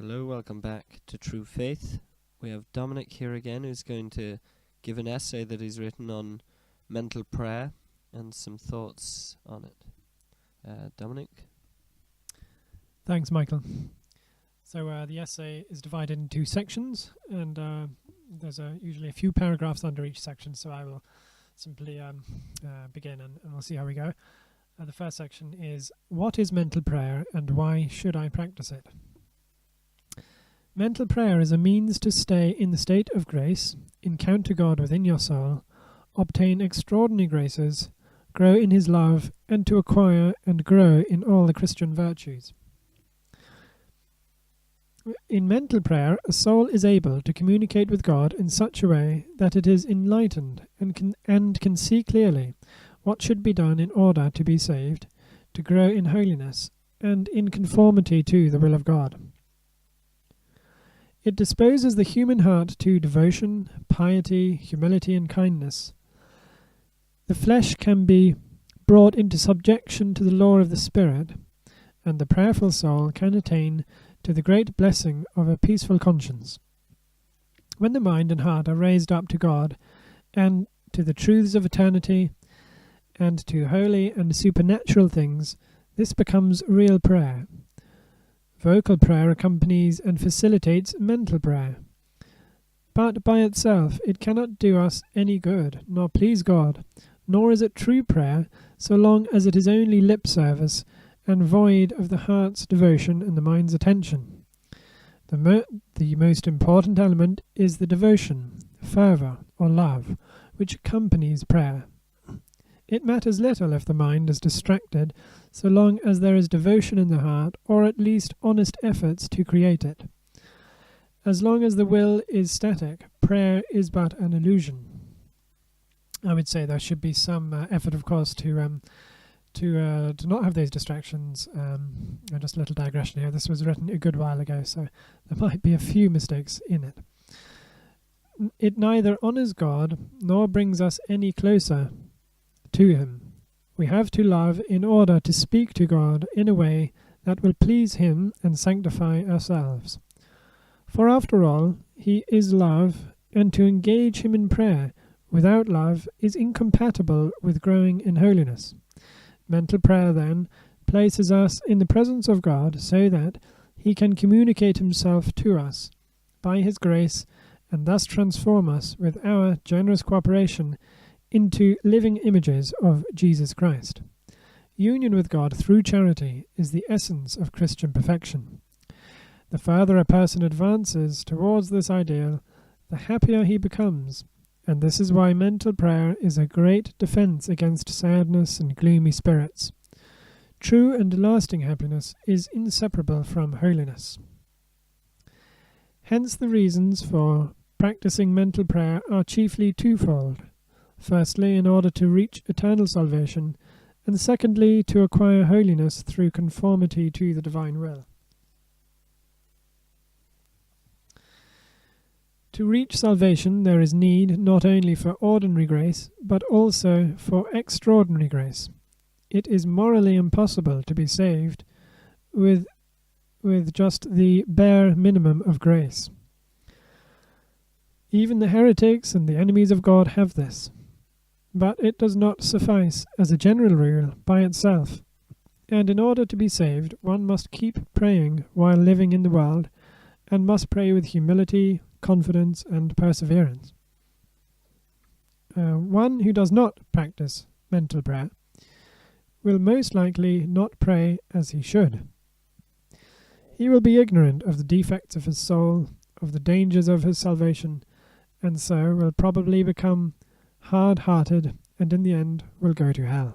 Hello, welcome back to True Faith. We have Dominic here again, who's going to give an essay that he's written on mental prayer and some thoughts on it. Dominic? Thanks, Michael. So the essay is divided into two sections, and there's usually a few paragraphs under each section, so I will simply begin and we'll see how we go. The first section is, what is mental prayer and why should I practice it? Mental prayer is a means to stay in the state of grace, encounter God within your soul, obtain extraordinary graces, grow in His love, and to acquire and grow in all the Christian virtues. In mental prayer, a soul is able to communicate with God in such a way that it is enlightened and can see clearly what should be done in order to be saved, to grow in holiness, and in conformity to the will of God. It disposes the human heart to devotion, piety, humility, and kindness. The flesh can be brought into subjection to the law of the Spirit, and the prayerful soul can attain to the great blessing of a peaceful conscience. When the mind and heart are raised up to God, and to the truths of eternity, and to holy and supernatural things, this becomes real prayer. Vocal prayer accompanies and facilitates mental prayer. But by itself it cannot do us any good, nor please God, nor is it true prayer so long as it is only lip service and void of the heart's devotion and the mind's attention. The most important element is the devotion, fervour, or love, which accompanies prayer. It matters little if the mind is distracted, so long as there is devotion in the heart, or at least honest efforts to create it. As long as the will is static, prayer is but an illusion. I would say there should be some effort, of course, to not have those distractions. Just a little digression here. This was written a good while ago, so there might be a few mistakes in it. It neither honours God nor brings us any closer to Him. We have to love in order to speak to God in a way that will please Him and sanctify ourselves. For after all, He is love, and to engage Him in prayer without love is incompatible with growing in holiness. Mental prayer, then, places us in the presence of God so that He can communicate Himself to us by His grace and thus transform us with our generous cooperation into living images of Jesus Christ. Union with God through charity is the essence of Christian perfection. The further a person advances towards this ideal, the happier he becomes, and this is why mental prayer is a great defense against sadness and gloomy spirits. True and lasting happiness is inseparable from holiness. Hence the reasons for practicing mental prayer are chiefly twofold. Firstly, in order to reach eternal salvation, and secondly, to acquire holiness through conformity to the divine will. To reach salvation, there is need not only for ordinary grace, but also for extraordinary grace. It is morally impossible to be saved with just the bare minimum of grace. Even the heretics and the enemies of God have this. But it does not suffice as a general rule by itself, and in order to be saved one must keep praying while living in the world, and must pray with humility, confidence, and perseverance. One who does not practice mental prayer will most likely not pray as he should. He will be ignorant of the defects of his soul, of the dangers of his salvation, and so will probably become hard-hearted, and in the end will go to hell.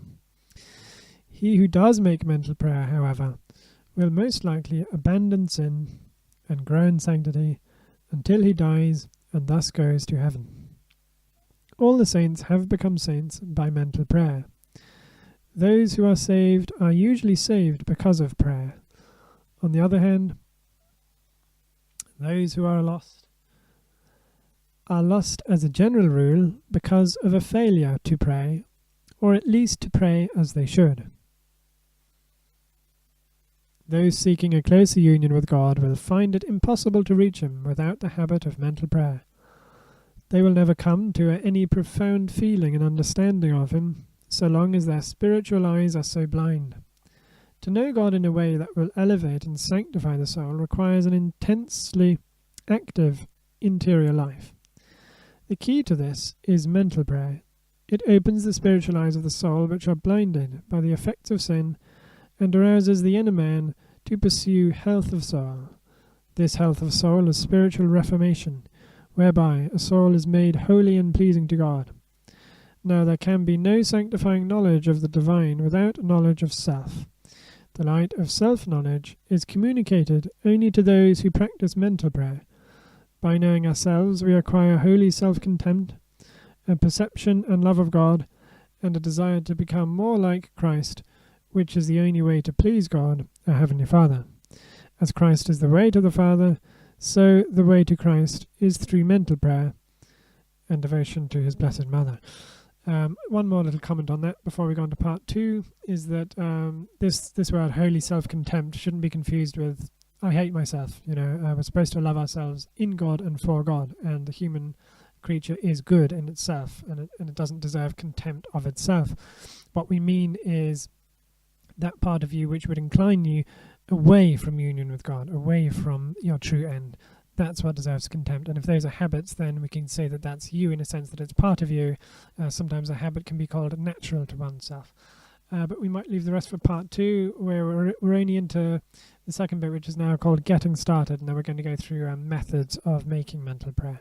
He who does make mental prayer, however, will most likely abandon sin and grow in sanctity until he dies, and thus goes to heaven. All the saints have become saints by mental prayer. Those who are saved are usually saved because of prayer. On the other hand, those who are lost as a general rule because of a failure to pray, or at least to pray as they should. Those seeking a closer union with God will find it impossible to reach Him without the habit of mental prayer. They will never come to any profound feeling and understanding of Him, so long as their spiritual eyes are so blind. To know God in a way that will elevate and sanctify the soul requires an intensely active interior life. The key to this is mental prayer. It opens the spiritual eyes of the soul, which are blinded by the effects of sin, and arouses the inner man to pursue health of soul. This health of soul is spiritual reformation, whereby a soul is made holy and pleasing to God. Now there can be no sanctifying knowledge of the divine without knowledge of self. The light of self-knowledge is communicated only to those who practice mental prayer. By knowing ourselves, we acquire holy self-contempt, a perception and love of God, and a desire to become more like Christ, which is the only way to please God, our Heavenly Father. As Christ is the way to the Father, so the way to Christ is through mental prayer and devotion to His Blessed Mother. One more little comment on that before we go on to part 2 is that this word holy self-contempt shouldn't be confused with I hate myself. We're supposed to love ourselves in God and for God, and the human creature is good in itself, and it doesn't deserve contempt of itself. What we mean is that part of you which would incline you away from union with God, away from your true end. That's what deserves contempt. And if those are habits, then we can say that that's you in a sense that it's part of you. Sometimes a habit can be called natural to oneself. But we might leave the rest for part 2, where we're only into the second bit, which is now called Getting Started. And then we're going to go through methods of making mental prayer.